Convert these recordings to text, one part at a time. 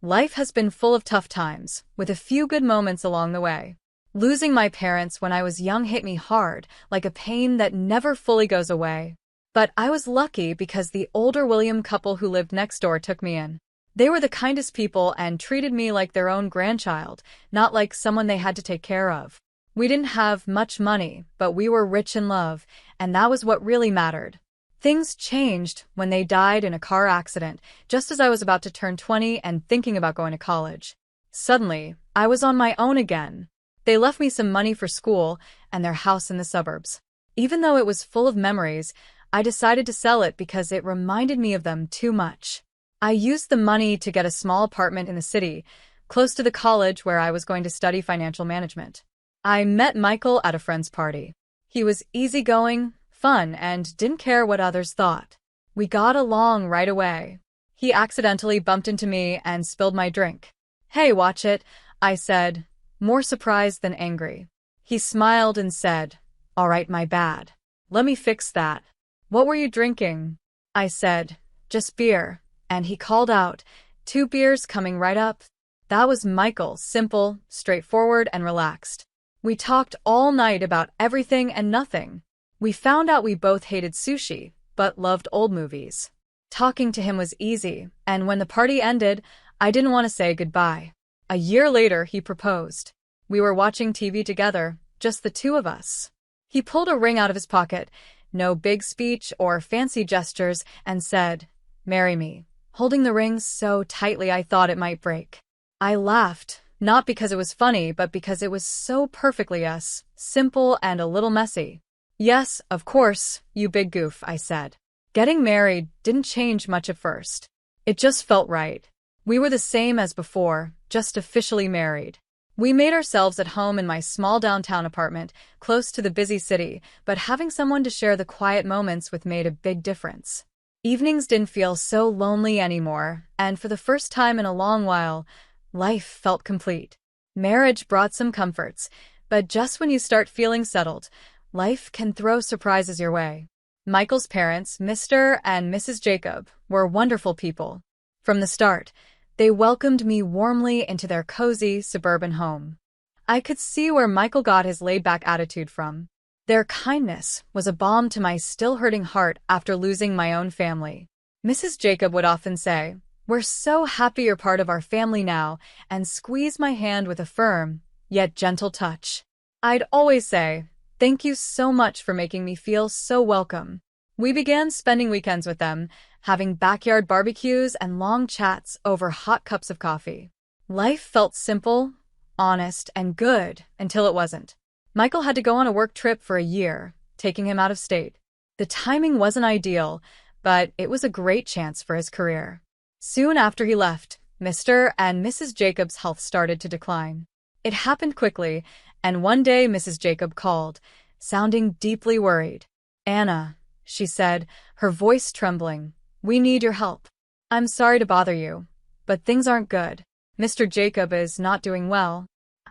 Life has been full of tough times, with a few good moments along the way. Losing my parents when I was young hit me hard, like a pain that never fully goes away. But I was lucky because the older William couple who lived next door took me in. They were the kindest people and treated me like their own grandchild, not like someone they had to take care of. We didn't have much money, but we were rich in love, and that was what really mattered. Things changed when they died in a car accident, just as I was about to turn 20 and thinking about going to college. Suddenly, I was on my own again. They left me some money for school and their house in the suburbs. Even though it was full of memories, I decided to sell it because it reminded me of them too much. I used the money to get a small apartment in the city, close to the college where I was going to study financial management. I met Michael at a friend's party. He was easygoing, fun, and didn't care what others thought. We got along right away. He accidentally bumped into me and spilled my drink. "Hey, watch it," I said, more surprised than angry. He smiled and said, "All right, my bad. Let me fix that." "What were you drinking?" I said, "Just beer," and he called out, "2 beers coming right up." That was Michael, simple, straightforward, and relaxed. We talked all night about everything and nothing. We found out we both hated sushi, but loved old movies. Talking to him was easy, and when the party ended, I didn't want to say goodbye. A year later, he proposed. We were watching TV together, just the two of us. He pulled a ring out of his pocket, no big speech or fancy gestures, and said, "Marry me," holding the ring so tightly I thought it might break. I laughed, not because it was funny, but because it was so perfectly us, simple and a little messy. "Yes, of course, you big goof," I said. Getting married didn't change much at first. It just felt right. We were the same as before, just officially married. We made ourselves at home in my small downtown apartment, close to the busy city, but having someone to share the quiet moments with made a big difference. Evenings didn't feel so lonely anymore, and for the first time in a long while, life felt complete. Marriage brought some comforts, but just when you start feeling settled, life can throw surprises your way. Michael's parents, Mr. and Mrs. Jacob, were wonderful people. From the start, they welcomed me warmly into their cozy, suburban home. I could see where Michael got his laid-back attitude from. Their kindness was a balm to my still-hurting heart after losing my own family. Mrs. Jacob would often say, "We're so happy you're part of our family now," and squeeze my hand with a firm, yet gentle touch. I'd always say, "Thank you so much for making me feel so welcome." We began spending weekends with them, having backyard barbecues and long chats over hot cups of coffee. Life felt simple, honest, and good until it wasn't. Michael had to go on a work trip for a year, taking him out of state. The timing wasn't ideal, but it was a great chance for his career. Soon after he left, Mr. and Mrs. Jacob's health started to decline. It happened quickly, and one day Mrs. Jacob called, sounding deeply worried. "Anna," she said, her voice trembling, "we need your help. I'm sorry to bother you, but things aren't good. Mr. Jacob is not doing well."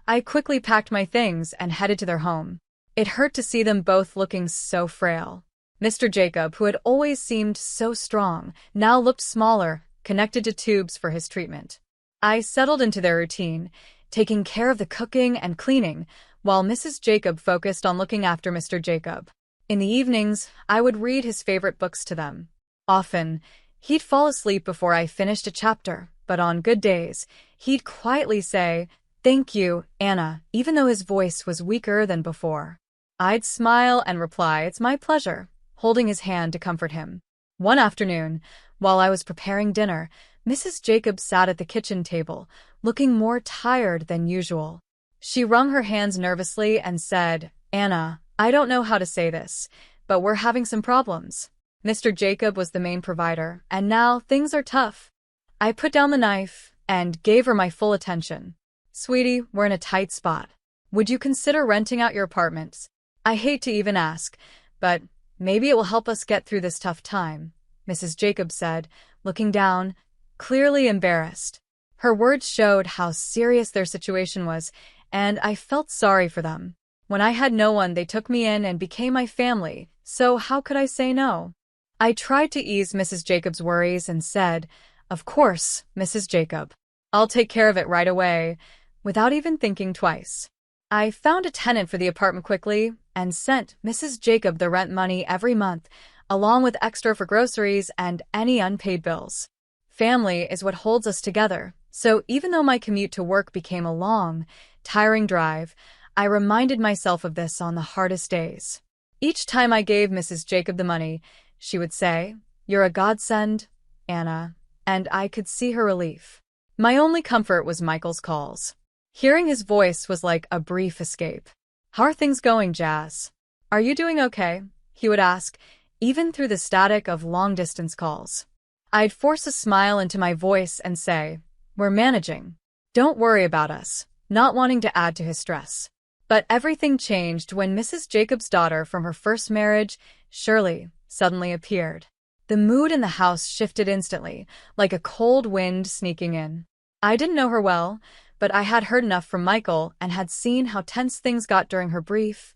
I quickly packed my things and headed to their home. It hurt to see them both looking so frail. Mr. Jacob, who had always seemed so strong, now looked smaller, connected to tubes for his treatment. I settled into their routine, taking care of the cooking and cleaning, while Mrs. Jacob focused on looking after Mr. Jacob. In the evenings, I would read his favorite books to them. Often, he'd fall asleep before I finished a chapter, but on good days, he'd quietly say, "Thank you, Anna," even though his voice was weaker than before. I'd smile and reply, "It's my pleasure," holding his hand to comfort him. One afternoon, while I was preparing dinner, Mrs. Jacob sat at the kitchen table, looking more tired than usual. She wrung her hands nervously and said, "Anna, I don't know how to say this, but we're having some problems. Mr. Jacob was the main provider, and now things are tough." I put down the knife and gave her my full attention. "Sweetie, we're in a tight spot. Would you consider renting out your apartments? I hate to even ask, but maybe it will help us get through this tough time," Mrs. Jacob said, looking down, clearly embarrassed. Her words showed how serious their situation was, and I felt sorry for them. When I had no one, they took me in and became my family, so how could I say no? I tried to ease Mrs. Jacob's worries and said, "Of course, Mrs. Jacob. I'll take care of it right away, without even thinking twice. I found a tenant for the apartment quickly and sent Mrs. Jacob the rent money every month, along with extra for groceries and any unpaid bills. Family is what holds us together, so even though my commute to work became a long, tiring drive, I reminded myself of this on the hardest days. Each time I gave Mrs. Jacob the money, she would say, "You're a godsend, Anna," and I could see her relief. My only comfort was Michael's calls. Hearing his voice was like a brief escape. "How are things going, Jazz? Are you doing okay?" he would ask, even through the static of long-distance calls. I'd force a smile into my voice and say, "We're managing. Don't worry about us," not wanting to add to his stress. But everything changed when Mrs. Jacob's daughter from her first marriage, Shirley, suddenly appeared. The mood in the house shifted instantly, like a cold wind sneaking in. I didn't know her well, but I had heard enough from Michael and had seen how tense things got during her brief,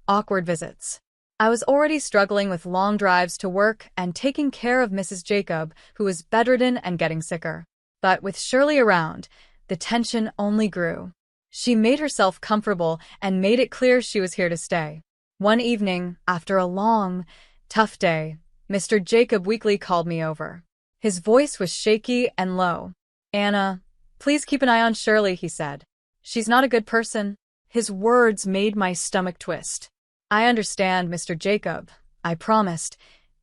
awkward visits. I was already struggling with long drives to work and taking care of Mrs. Jacob, who was bedridden and getting sicker. But with Shirley around, the tension only grew. She made herself comfortable and made it clear she was here to stay. One evening, after a long, tough day, Mr. Jacob weakly called me over. His voice was shaky and low. "Anna, please keep an eye on Shirley," he said. "She's not a good person." His words made my stomach twist. "I understand, Mr. Jacob," I promised,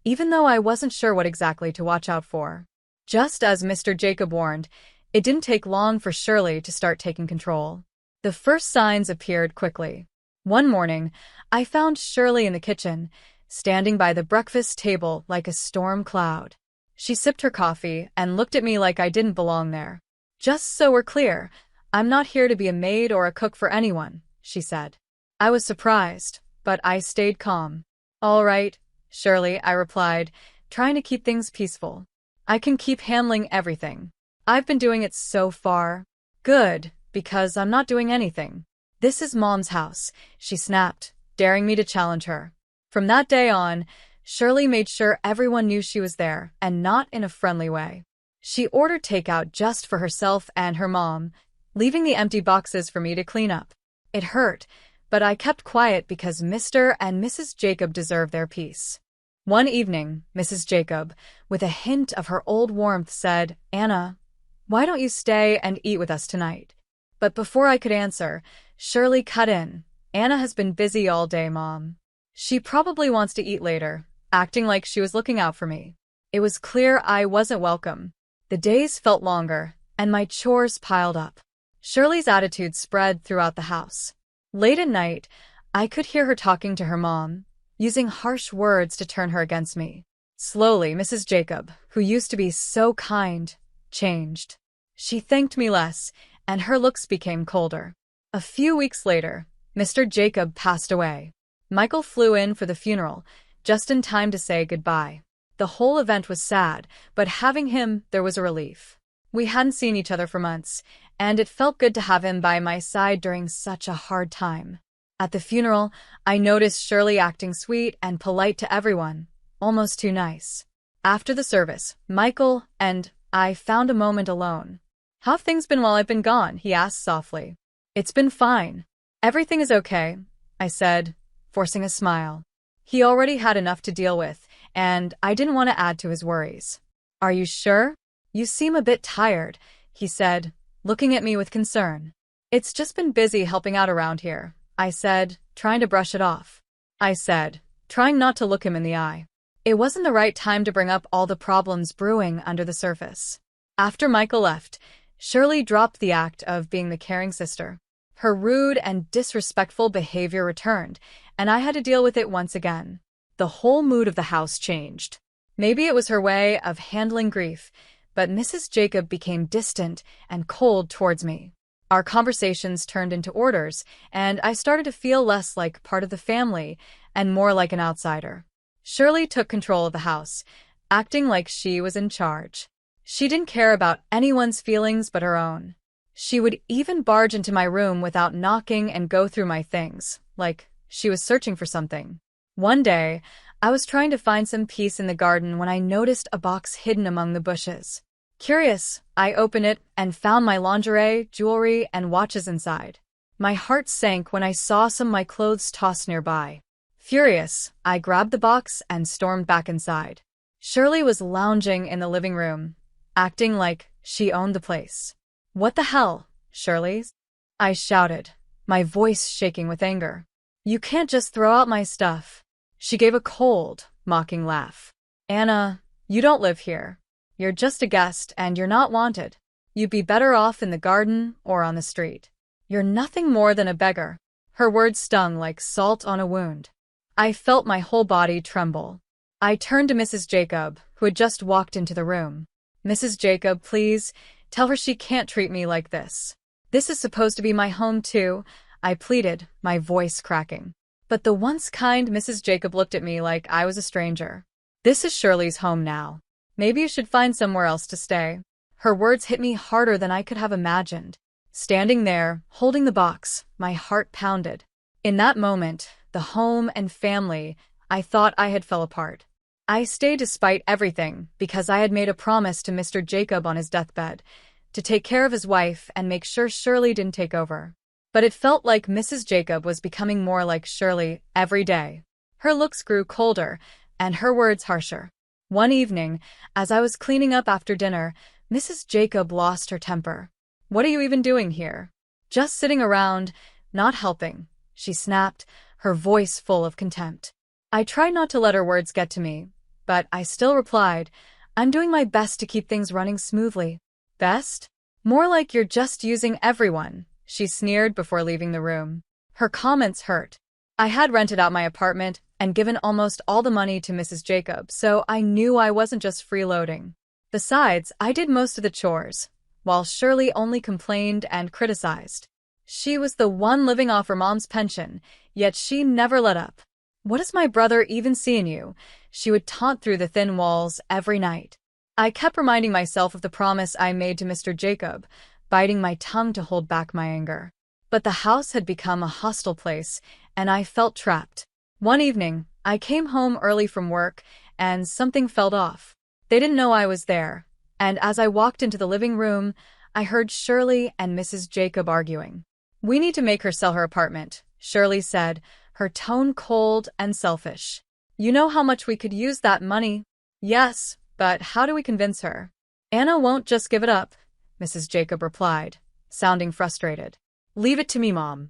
even though I wasn't sure what exactly to watch out for. Just as Mr. Jacob warned, it didn't take long for Shirley to start taking control. The first signs appeared quickly. One morning, I found Shirley in the kitchen, standing by the breakfast table like a storm cloud. She sipped her coffee and looked at me like I didn't belong there. "Just so we're clear, I'm not here to be a maid or a cook for anyone," she said. I was surprised, but I stayed calm. "All right, Shirley," I replied, trying to keep things peaceful. "I can keep handling everything. I've been doing it so far." "Good, because I'm not doing anything. This is Mom's house," she snapped, daring me to challenge her. From that day on, Shirley made sure everyone knew she was there, and not in a friendly way. She ordered takeout just for herself and her mom, leaving the empty boxes for me to clean up. It hurt, but I kept quiet because Mr. and Mrs. Jacob deserved their peace. One evening, Mrs. Jacob, with a hint of her old warmth, said, "Anna, why don't you stay and eat with us tonight?" But before I could answer, Shirley cut in. "Anna has been busy all day, Mom. She probably wants to eat later," acting like she was looking out for me. It was clear I wasn't welcome. The days felt longer, and my chores piled up. Shirley's attitude spread throughout the house. Late at night, I could hear her talking to her mom, using harsh words to turn her against me. Slowly, Mrs. Jacob, who used to be so kind, changed. She thanked me less, and her looks became colder. A few weeks later, Mr. Jacob passed away. Michael flew in for the funeral, just in time to say goodbye. The whole event was sad, but having him, there was a relief. We hadn't seen each other for months, and it felt good to have him by my side during such a hard time. At the funeral, I noticed Shirley acting sweet and polite to everyone, almost too nice. After the service, Michael and I found a moment alone. "How have things been while I've been gone?" he asked softly. "It's been fine. Everything is okay," I said, forcing a smile. He already had enough to deal with, and I didn't want to add to his worries. "Are you sure? You seem a bit tired," he said, looking at me with concern. "It's just been busy helping out around here," I said, trying to brush it off. I said, trying not to look him in the eye. It wasn't the right time to bring up all the problems brewing under the surface. After Michael left, Shirley dropped the act of being the caring sister. Her rude and disrespectful behavior returned, and I had to deal with it once again. The whole mood of the house changed. Maybe it was her way of handling grief, but Mrs. Jacob became distant and cold towards me. Our conversations turned into orders, and I started to feel less like part of the family and more like an outsider. Shirley took control of the house, acting like she was in charge. She didn't care about anyone's feelings but her own. She would even barge into my room without knocking and go through my things, like she was searching for something. One day, I was trying to find some peace in the garden when I noticed a box hidden among the bushes. Curious, I opened it and found my lingerie, jewelry, and watches inside. My heart sank when I saw some of my clothes tossed nearby. Furious, I grabbed the box and stormed back inside. Shirley was lounging in the living room, acting like she owned the place. "What the hell, Shirley?" I shouted, my voice shaking with anger. "You can't just throw out my stuff." She gave a cold, mocking laugh. "Anna, you don't live here. You're just a guest and you're not wanted. You'd be better off in the garden or on the street. You're nothing more than a beggar." Her words stung like salt on a wound. I felt my whole body tremble. I turned to Mrs. Jacob, who had just walked into the room. "Mrs. Jacob, please, tell her she can't treat me like this. This is supposed to be my home too," I pleaded, my voice cracking. But the once kind Mrs. Jacob looked at me like I was a stranger. "This is Shirley's home now. Maybe you should find somewhere else to stay." Her words hit me harder than I could have imagined. Standing there, holding the box, my heart pounded. In that moment, the home and family I thought I had fell apart. I stayed despite everything because I had made a promise to Mr. Jacob on his deathbed to take care of his wife and make sure Shirley didn't take over. But it felt like Mrs. Jacob was becoming more like Shirley every day. Her looks grew colder and her words harsher. One evening, as I was cleaning up after dinner, Mrs. Jacob lost her temper. "What are you even doing here?" "Just sitting around, not helping," she snapped, her voice full of contempt. I tried not to let her words get to me, but I still replied, "I'm doing my best to keep things running smoothly." "Best? More like you're just using everyone," she sneered before leaving the room. Her comments hurt. I had rented out my apartment and given almost all the money to Mrs. Jacob, so I knew I wasn't just freeloading. Besides, I did most of the chores, while Shirley only complained and criticized. She was the one living off her mom's pension, yet she never let up. "What does my brother even see in you?" she would taunt through the thin walls every night. I kept reminding myself of the promise I made to Mr. Jacob, biting my tongue to hold back my anger. But the house had become a hostile place, and I felt trapped. One evening, I came home early from work, and something felt off. They didn't know I was there, and as I walked into the living room, I heard Shirley and Mrs. Jacob arguing. "We need to make her sell her apartment," Shirley said, her tone cold and selfish. "You know how much we could use that money." "Yes, but how do we convince her?" "Anna won't just give it up," Mrs. Jacob replied, sounding frustrated. "Leave it to me, Mom.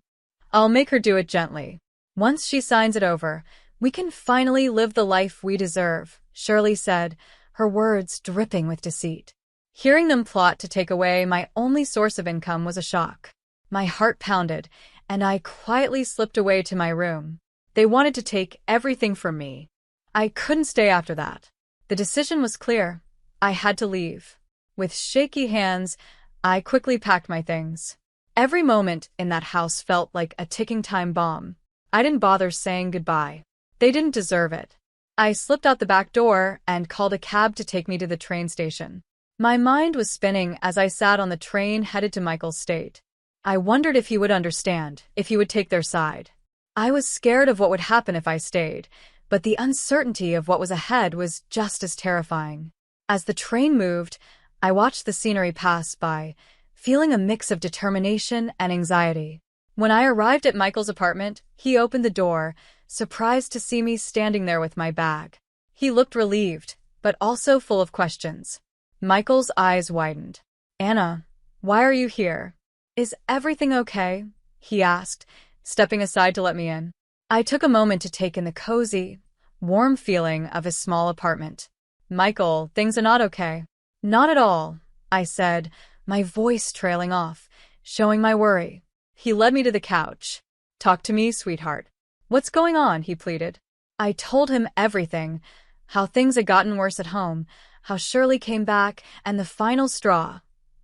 I'll make her do it gently. Once she signs it over, we can finally live the life we deserve," Shirley said, her words dripping with deceit. Hearing them plot to take away my only source of income was a shock. My heart pounded, and I quietly slipped away to my room. They wanted to take everything from me. I couldn't stay after that. The decision was clear. I had to leave. With shaky hands, I quickly packed my things. Every moment in that house felt like a ticking time bomb. I didn't bother saying goodbye. They didn't deserve it. I slipped out the back door and called a cab to take me to the train station. My mind was spinning as I sat on the train headed to Michael's state. I wondered if he would understand, if he would take their side. I was scared of what would happen if I stayed, but the uncertainty of what was ahead was just as terrifying. As the train moved, I watched the scenery pass by, feeling a mix of determination and anxiety. When I arrived at Michael's apartment, he opened the door, surprised to see me standing there with my bag. He looked relieved, but also full of questions. Michael's eyes widened. "Anna, why are you here? Is everything okay?" he asked, stepping aside to let me in. I took a moment to take in the cozy, warm feeling of his small apartment. "Michael, things are not okay." "Not at all," I said, my voice trailing off, showing my worry. He led me to the couch. "Talk to me, sweetheart." "What's going on?" he pleaded. I told him everything, how things had gotten worse at home, how Shirley came back, and the final straw,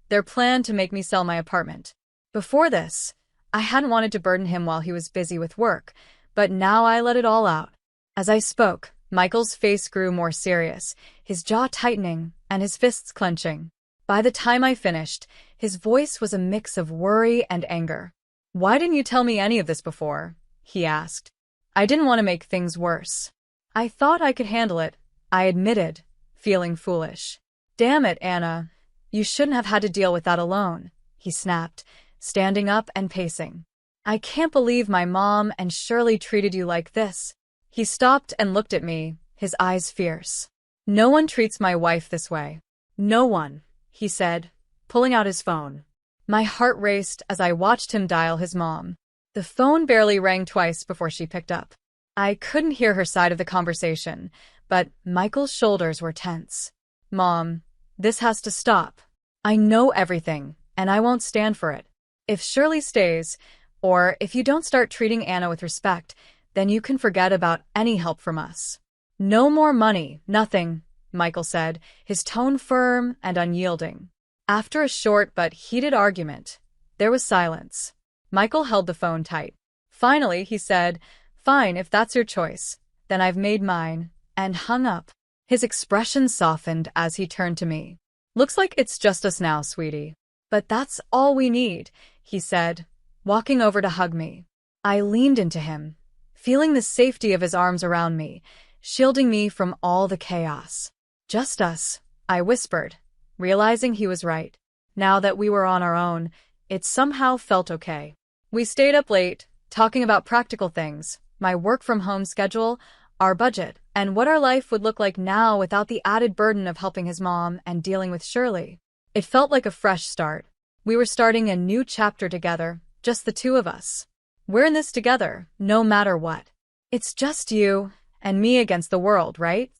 their plan to make me sell my apartment. Before this, I hadn't wanted to burden him while he was busy with work, but now I let it all out. As I spoke, Michael's face grew more serious, his jaw tightening and his fists clenching. By the time I finished, his voice was a mix of worry and anger. "Why didn't you tell me any of this before?" he asked. "I didn't want to make things worse." "I thought I could handle it," I admitted, feeling foolish. "Damn it, Anna. You shouldn't have had to deal with that alone, he snapped, standing up and pacing. I can't believe my mom and Shirley treated you like this. He stopped and looked at me, his eyes fierce. No one treats my wife this way. No one, he said, pulling out his phone. My heart raced as I watched him dial his mom. The phone barely rang twice before she picked up. I couldn't hear her side of the conversation, but Michael's shoulders were tense. Mom, this has to stop. I know everything, and I won't stand for it. If Shirley stays, or if you don't start treating Anna with respect, then you can forget about any help from us. No more money, nothing, Michael said, his tone firm and unyielding. After a short but heated argument, there was silence. Michael held the phone tight. Finally, he said, "Fine, if that's your choice. Then I've made mine," and hung up. His expression softened as he turned to me. "Looks like it's just us now, sweetie. But that's all we need," he said, walking over to hug me. I leaned into him, feeling the safety of his arms around me, shielding me from all the chaos. "Just us," I whispered, realizing he was right. Now that we were on our own, it somehow felt okay. We stayed up late, talking about practical things, my work-from-home schedule, our budget, and what our life would look like now without the added burden of helping his mom and dealing with Shirley. It felt like a fresh start. We were starting a new chapter together, just the two of us. We're in this together, no matter what. It's just you and me against the world, right?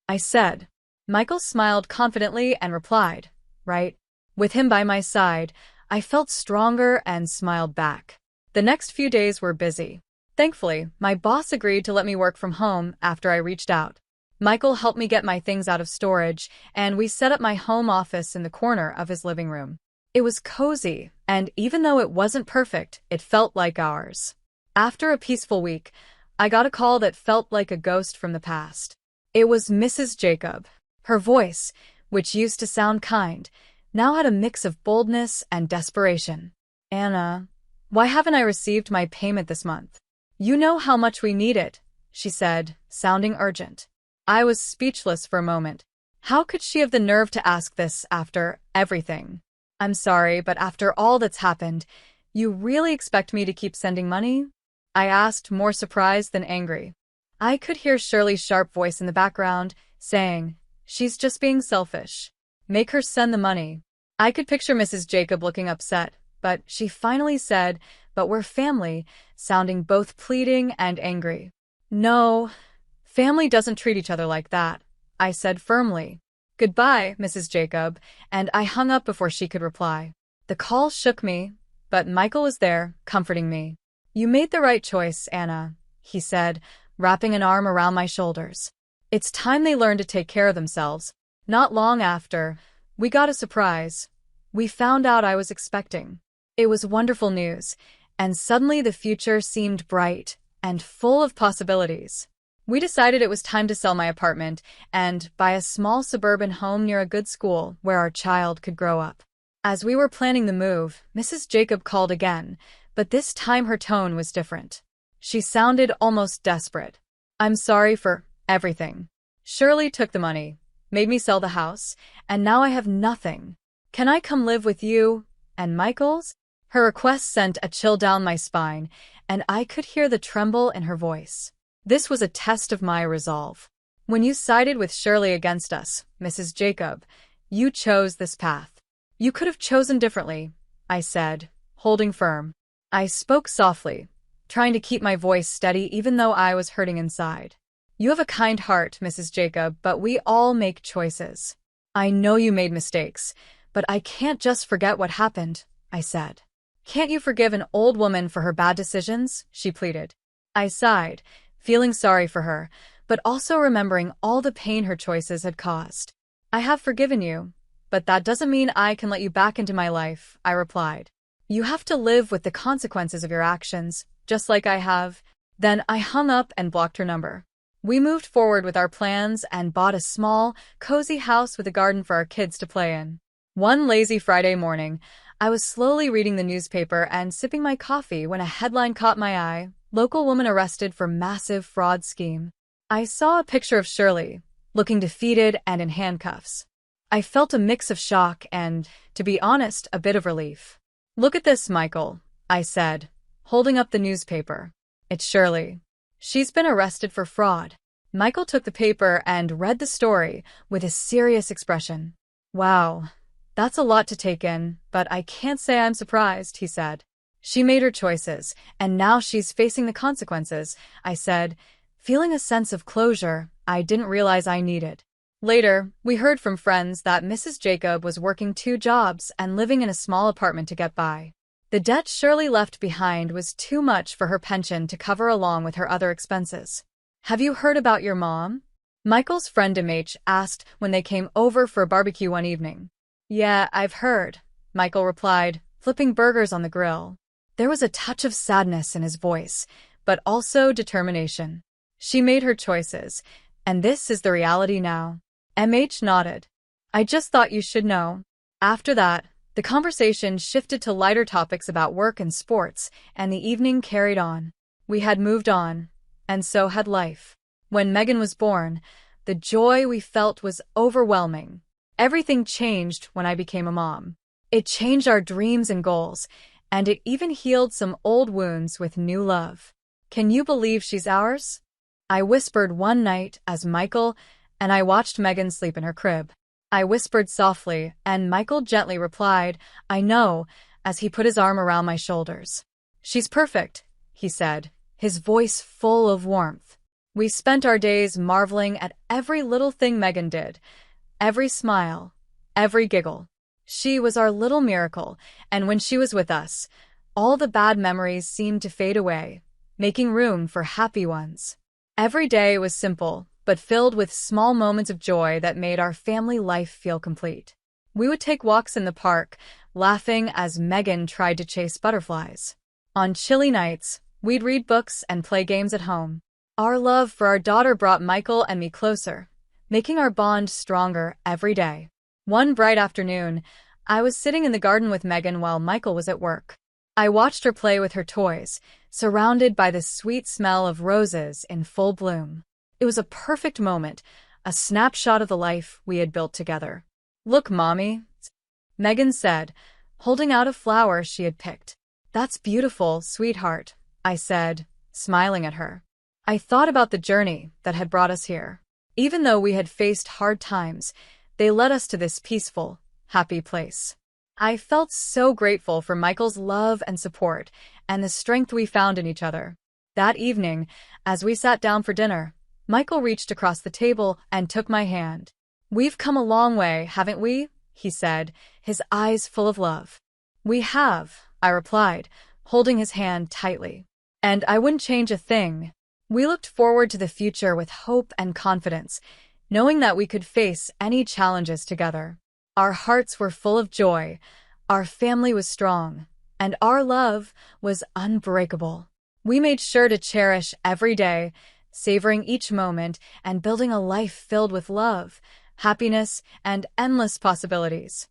I said. Michael smiled confidently and replied, "Right." With him by my side, I felt stronger and smiled back. The next few days were busy. Thankfully, my boss agreed to let me work from home after I reached out. Michael helped me get my things out of storage, and we set up my home office in the corner of his living room. It was cozy, and even though it wasn't perfect, it felt like ours. After a peaceful week, I got a call that felt like a ghost from the past. It was Mrs. Jacob. Her voice, which used to sound kind, now had a mix of boldness and desperation. "Anna, why haven't I received my payment this month? You know how much we need it," she said, sounding urgent. I was speechless for a moment. How could she have the nerve to ask this after everything? "I'm sorry, but after all that's happened, you really expect me to keep sending money?" I asked, more surprised than angry. I could hear Shirley's sharp voice in the background, saying, "She's just being selfish. Make her send the money." I could picture Mrs. Jacob looking upset, but she finally said, "But we're family," sounding both pleading and angry. "No, family doesn't treat each other like that," I said firmly. "Goodbye, Mrs. Jacob," and I hung up before she could reply. The call shook me, but Michael was there, comforting me. "You made the right choice, Anna," he said, wrapping an arm around my shoulders. "It's time they learned to take care of themselves." Not long after, we got a surprise. We found out I was expecting. It was wonderful news, and suddenly the future seemed bright and full of possibilities. We decided it was time to sell my apartment and buy a small suburban home near a good school where our child could grow up. As we were planning the move, Mrs. Jacob called again, but this time her tone was different. She sounded almost desperate. "I'm sorry for everything. Shirley took the money, made me sell the house, and now I have nothing. Can I come live with you and Michael's?" Her request sent a chill down my spine, and I could hear the tremble in her voice. This was a test of my resolve. "When you sided with Shirley against us, Mrs. Jacob, you chose this path. You could have chosen differently," I said, holding firm. I spoke softly, trying to keep my voice steady even though I was hurting inside. "You have a kind heart, Mrs. Jacob, but we all make choices. I know you made mistakes, but I can't just forget what happened," I said. "Can't you forgive an old woman for her bad decisions?" she pleaded. I sighed, feeling sorry for her, but also remembering all the pain her choices had caused. "I have forgiven you, but that doesn't mean I can let you back into my life," I replied. "You have to live with the consequences of your actions, just like I have." Then I hung up and blocked her number. We moved forward with our plans and bought a small, cozy house with a garden for our kids to play in. One lazy Friday morning, I was slowly reading the newspaper and sipping my coffee when a headline caught my eye: "Local woman arrested for massive fraud scheme." I saw a picture of Shirley, looking defeated and in handcuffs. I felt a mix of shock and, to be honest, a bit of relief. "Look at this, Michael," I said, holding up the newspaper. "It's Shirley. She's been arrested for fraud." Michael took the paper and read the story with a serious expression. "Wow, that's a lot to take in, but I can't say I'm surprised," he said. "She made her choices, and now she's facing the consequences," I said, feeling a sense of closure I didn't realize I needed. Later, we heard from friends that Mrs. Jacob was working 2 jobs and living in a small apartment to get by. The debt Shirley left behind was too much for her pension to cover along with her other expenses. "Have you heard about your mom?" Michael's friend MH asked when they came over for a barbecue one evening. "Yeah, I've heard," Michael replied, flipping burgers on the grill. There was a touch of sadness in his voice, but also determination. "She made her choices, and this is the reality now." MH nodded. "I just thought you should know." After that, the conversation shifted to lighter topics about work and sports, and the evening carried on. We had moved on, and so had life. When Megan was born, the joy we felt was overwhelming. Everything changed when I became a mom. It changed our dreams and goals, and it even healed some old wounds with new love. "Can you believe she's ours?" I whispered one night as Michael and I watched Megan sleep in her crib. I whispered softly, and Michael gently replied, "I know," as he put his arm around my shoulders. "She's perfect," he said, his voice full of warmth. We spent our days marveling at every little thing Megan did, every smile, every giggle. She was our little miracle, and when she was with us, all the bad memories seemed to fade away, making room for happy ones. Every day was simple, but filled with small moments of joy that made our family life feel complete. We would take walks in the park, laughing as Megan tried to chase butterflies. On chilly nights, we'd read books and play games at home. Our love for our daughter brought Michael and me closer, making our bond stronger every day. One bright afternoon, I was sitting in the garden with Megan while Michael was at work. I watched her play with her toys, surrounded by the sweet smell of roses in full bloom. It was a perfect moment, a snapshot of the life we had built together. "Look, Mommy," Megan said, holding out a flower she had picked. "That's beautiful, sweetheart," I said, smiling at her. I thought about the journey that had brought us here. Even though we had faced hard times, they led us to this peaceful, happy place. I felt so grateful for Michael's love and support and the strength we found in each other. That evening, as we sat down for dinner, Michael reached across the table and took my hand. "We've come a long way, haven't we?" he said, his eyes full of love. "We have," I replied, holding his hand tightly. "And I wouldn't change a thing." We looked forward to the future with hope and confidence, knowing that we could face any challenges together. Our hearts were full of joy, our family was strong, and our love was unbreakable. We made sure to cherish every day, savoring each moment and building a life filled with love, happiness, and endless possibilities.